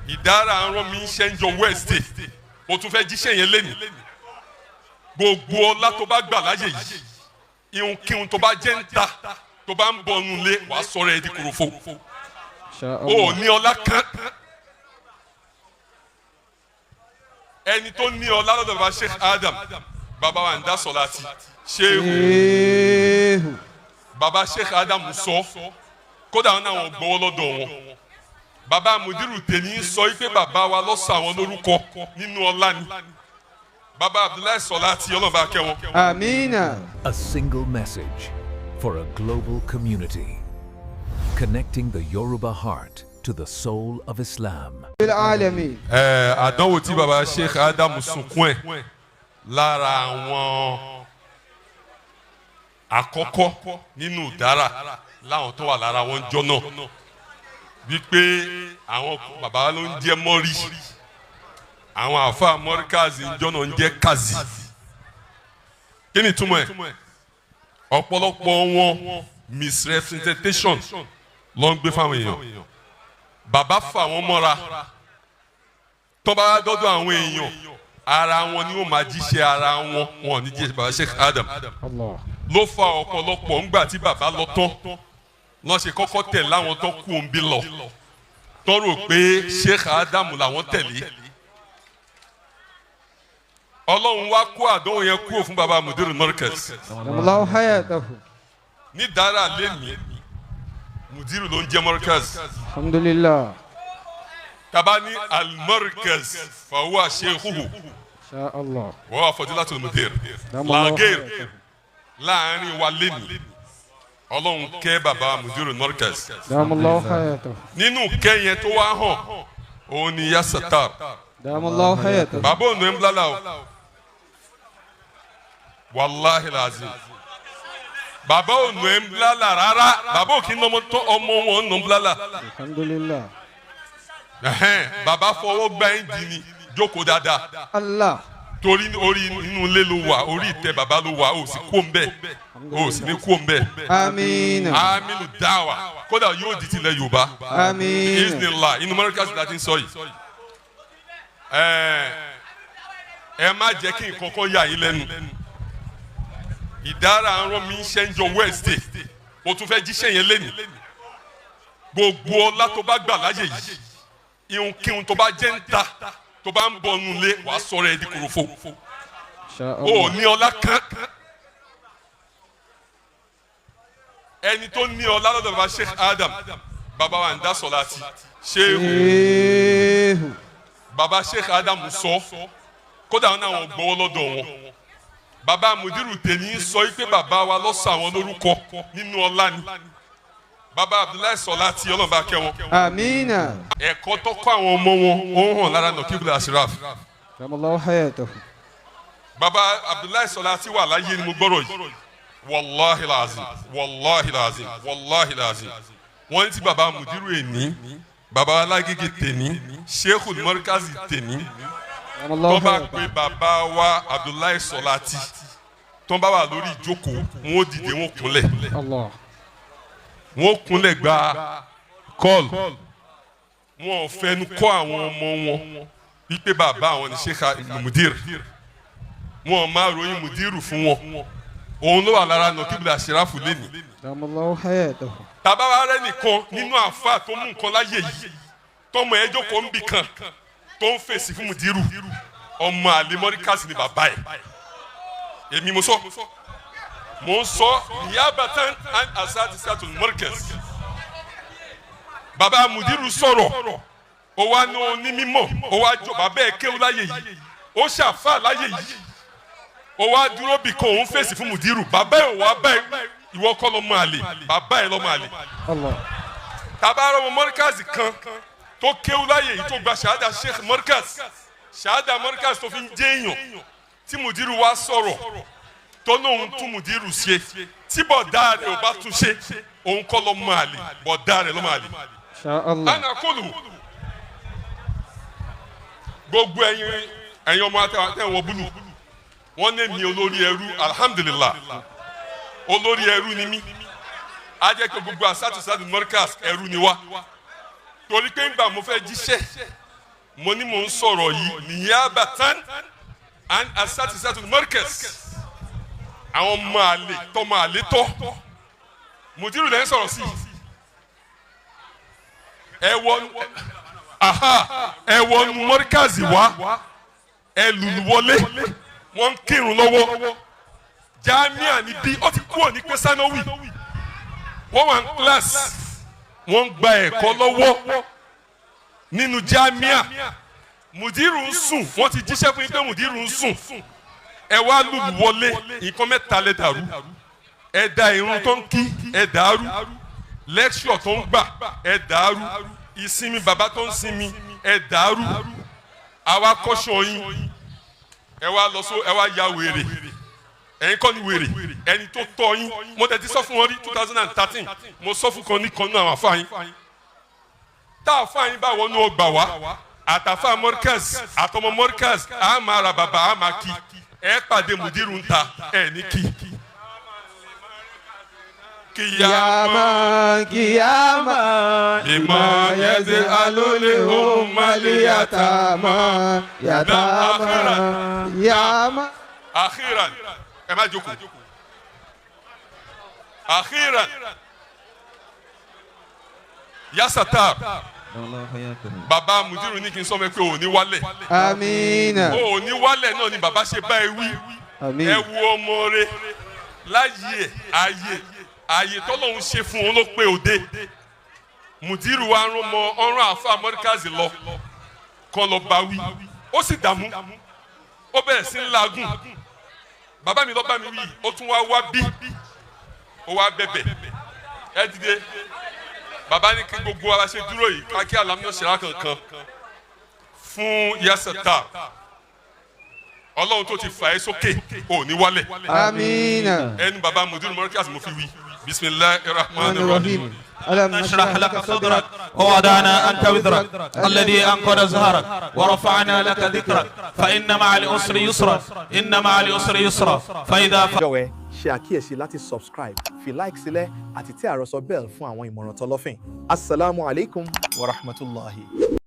idara ranmi shenjo Wednesday mo tún fẹ́ jíṣẹ́ yẹn leni gbogbo ọlá tó bá gbà láyé yìí ihun kíhun tó bá jẹ́ nta tó bá ń bọ̀ nulẹ̀ wàá sọ̀rọ̀ ẹ̀ di korofo o ní ọlá kan ẹni tó ní ọlá lọ́dọ̀ bá Sheikh Adam baba wa ń dá sọ̀láàtì Sheikh baba Sheikh Adam sọ kódà wọn náà wọn gbọ́wọ́ lọ́dọ̀ wọn baba Mudiru tèmi sọ pé baba wa ló sọ àwọn lórúkọ nínú ọlá ni baba Abdullahi Sọláàtì ọlọ́ba kẹwọn. Amina. A single message for a global community, connecting the Yoruba heart to the soul of Islam. Àdánwò tí baba Sheikh Adam sunkún ẹ̀ lára àwọn àkọ́kọ́ nínú ìdára láwọn tó wà lára wọn jọ náà wípé àwọn baba ló ń jẹ́ mọ́rí àwọn àfa mọ́ríkàzì ìjọ náà ń jẹ́ kazi kí ni túmọ̀ ẹ̀ ọ̀pọ̀lọpọ̀ wọn misrepresentation ló ń gbé fáwọn èèyàn bàbá fà wọ́n mọ́ra tó bá dọ́dọ̀ àwọn èèyàn ara wọn ni ó máa jíṣẹ́ ara wọn wọn ní jíṣẹ́ bàbá Sheikh Adam ló fa ọ̀pọ̀lọpọ̀ ńgbà tí bàbá lọ tán lọ́n ṣe kọ́kọ́ tẹ̀ láwọn tó kú òǹbí lọ tó rò pé Sheikh Adam làwọn tẹ̀lé ọlọ́run wá kó àdánwò yẹn kúrò fún baba Mudeer Markaz ní dára lẹ́nu Mudiru ló ń jẹ́ Markaz alhamdulillah taba ní al-Markaz fahuwa sheikhuhu wa huwa fadilatul Mudeer lagir láàrin wa lẹ́nu ọlọ́run kẹ́ baba Mudeer Markaz nínú kẹ́yìn tó wá hàn òun ni yasatar baba ònà ń blala o wàláhi lazim baba ònà ń blala rárá baba òkè ọmọ wọn ń blala alhamdulillah baba fọwọ́ gbá ẹ́ńjì ni jókòó dáadáa Allah torí orí inú ilé ló wà orí ìtẹ́ baba ló wà ó sì kó ń bẹ́ẹ̀ ó sì ní kó ń bẹ́ẹ̀ aminu dáwà kódà yóò di tilẹ̀ Yorùbá isnillah inú Markaz láti ń sọ yìí ẹ má jẹ́ kí nǹkan kan yà yín lẹ́nu ìdára ranmi shenjo Wednesday mo tún fẹ́ jíṣẹ́ yẹn lẹ́nu gbogbo ọlá tó bá gbà láyé yìí ihun kíhun tó bá jẹ́ nta tó bá ń bọ̀ nulẹ̀ wàá sọ̀rọ̀ ẹ̀ di korofo o ní ọlá kan ẹni tó ní ọlá lọ́dọ̀ bá Sheikh Adam baba wa ń dá sọ̀láàtì Sheikh baba Sheikh Adam sọ kódà wọn náà wọn gbọ́wọ́ lọ́dọ̀ wọn baba Mudiru tèmi sọ pé baba wa ló sọ àwọn lórúkọ nínú ọlá ni baba Abdullahi Sọláàtì ọlọ́ba kẹwọn. Amina. ẹ̀kọ́ tó kọ́ àwọn ọmọ wọn ó hàn lára Nọkíbùlà Ashraf. baba Abdullahi Sọláàtì wà láyé ni mo gbọ́rọ̀ yìí wàláhi làzim wàláhi làzim wàláhi làzim wọ́n ti baba Mudiru èní baba alágége tèmi Sheikh Markaz tèmi tó bá pe baba wa Abdullahi Sọláàtì tó bá wà lórí ìjókòó wọn ó dìde wọn kúnlẹ̀ wọn kúnlẹ̀ gba kọ́ọ̀lù wọn ò fẹnu kọ́ àwọn ọmọ wọn wípé bàbá àwọn ní Sheikh Mudeer wọn ò máa ròyìn Mudiru fún wọn òun ló wà lára Nọkíbùlà Ashraf lẹ́nu tàbá wa rẹ nìkan nínú àfa tó mú nǹkan láyé yìí tọmọ ẹjọ kò ń bì kan tó ń fèsì fún Mudiru ọmọ àlè Markaz ni bàbá ẹ èmi mo sọ niyabatan an asatisatul Markaz baba Mudiru sọ̀rọ̀ ó wá ní onímọ̀ ó wá jọ bàbá ẹ̀ kéwú láyé yìí ó ṣàfà láyé yìí ó wá dúró bí kò ń fèsì fún Mudiru bàbá ẹ̀ wá bá ìwọ kọ́ lọ́mọ àlè bàbá ẹ̀ lọ́mọ àlè tàbá ọmọ Markaz kan tó kéwú láyé yìí tó gba ṣahada Sheikh Markaz ṣahada Markaz tó fi ń jẹ́ èèyàn tí Mudiru wá sọ̀rọ̀ tó lóun tún Mudiru ṣe tí bọ̀dá rẹ̀ ò bá tún ṣe òun kọ́ lọ́mọ àlè bọ̀dá rẹ̀ lọ́mọ àlè. ana kólu gbogbo ẹ̀yin ọmọ àtẹwọ búlù wọ́n ní mi olórí ẹrú alhamdulillah olórí ẹrú ni mí a jẹ́ kí gbogbo asátúsátú Markaz ẹrú ni wá torí pé ńgbà mo fẹ́ jíṣẹ́ mo ní mò ń sọ̀rọ̀ yìí niyabatan an asatizatul markaz àwọn ọmọ àlè tọmọ àlè tọ́ Mudiru lẹ́yìn sọ̀rọ̀ sí ẹ wọ markaz wá ẹ lùlù wọlé wọ́n ń kírun lọ́wọ́ jamia ni bí ó ti kúrò ní pé sanawi wọ́n wà ní kílásì wọ́n ń gba ẹ̀kọ́ lọ́wọ́ nínú jamia Mudiru ń sùn wọ́n ti jíṣẹ́ fún yín pé Mudiru ń sùn ẹ wá lùlù wọlé nǹkan mẹ́ta lẹ dàrú ẹ da irun tó ń kí ẹ dàrú lẹ́kṣọ̀ tó ń gbà ẹ dàrú ìsinmi bàbá tó ń sinmi ẹ dàrú àwa kọ́ṣọ́ yín ẹ wá lọ sọ ẹ wá ya wèrè ẹ̀yin kọ́ ni wèrè ẹni tó tọ́ yín mo tẹ̀ ti sọ fún wọn rí 2013 mo sọ fún kan ní kan náà àwọn afáyín tá àfáyín bá wọnú ọgbà wá àtàfà Markaz àtọmọ Markaz a máa ra bàbá a máa kí ẹ pàdé Mudiru ń ta ẹ ní kí. Kiyama kiyama bima yeze alole umali yatama yama. Akhiran ẹ má jókòó. Akhiran yasatar bàbá Mudiru ní kí n sọ fẹ́ pé ò ní wálẹ̀. Amina. ò ní wálẹ̀ náà ni bàbá ṣe bá ẹ wí. ẹ wo ọmọ rẹ láyé ààyè tọ́lọ́hún ṣe fún un ló pé òde. Mudiru wa rán mọ ọ̀ràn àfa Markaz lọ kọ́ lọ bá wí ó sì dààmú ó bẹ̀rẹ̀ sí ń làágùn bàbá mi lọ bá mi wí ó tún wá bí ó wá bẹ̀bẹ̀ ẹ dìde bàbá ní kí gbogbo wa ṣe dúró yìí káàkiri àlámúná ṣẹlá kankan fún yasata Ọlọ́run tó ti fà ẹ́ sókè ò ní wálẹ̀. Amina. ẹnu bàbá Mudeer Markaz mo fi wí bismillahir rahmanir rahim. ألم نشرح لك صدرك ووضعنا عنك وزرك الذي أنقض ظهرك ورفعنا لك ذكرك فإن مع العسر يسرا إن مع العسر يسرا فإذا jọ̀wọ́ ṣe àkíyèsí láti subscribe fi like sílẹ̀ àti tẹ àròsọ bell fún àwọn ìmọ̀ràn tọlọ́fìn. Assalamu alaikum wa rahmatullahi.